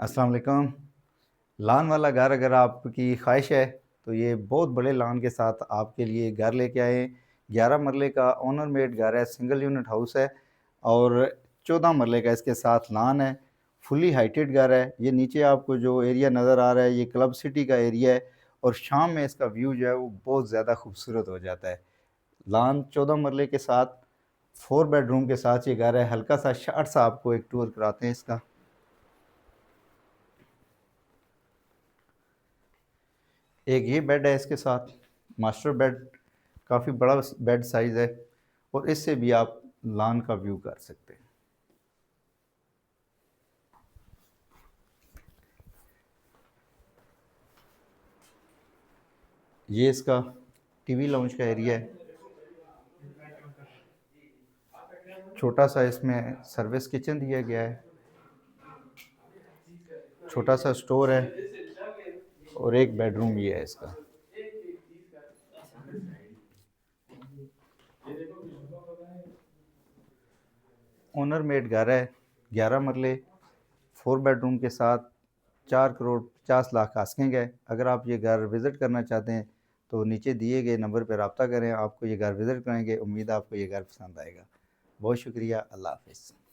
अस्सलाम वालेकुम। लान वाला घर अगर आपकी ख्वाहिश है तो ये बहुत बड़े लान के साथ आपके लिए घर लेके आए हैं। 11 मरले का ओनर मेड घर है, सिंगल यूनिट हाउस है और 14 मरले का इसके साथ लान है। फुली हाइटेड घर है। ये नीचे आपको जो एरिया नज़र आ रहा है ये क्लब सिटी का एरिया है और शाम में इसका व्यू जो है वो बहुत ज़्यादा खूबसूरत हो जाता है। लान 14 मरले के साथ 4 बेडरूम के साथ ये घर है। हल्का सा शार्ट सा आपको एक टूर कराते हैं इसका। एक ये बेड है इसके साथ, मास्टर बेड, काफ़ी बड़ा बेड साइज़ है और इससे भी आप लॉन का व्यू कर सकते हैं। ये इसका टीवी लाउंज का एरिया है। छोटा सा इसमें सर्विस किचन दिया गया है, छोटा सा स्टोर है और एक बेडरूम ये है इसका। ओनर मेड घर है, 11 मरले, 4 बेडरूम के साथ, 4 करोड़ 50 लाख आस्किंग है। अगर आप ये घर विज़िट करना चाहते हैं तो नीचे दिए गए नंबर पर रब्ता करें, आपको ये घर विज़िट करेंगे। उम्मीद है आपको ये घर पसंद आएगा। बहुत शुक्रिया, अल्लाह हाफ़िज़।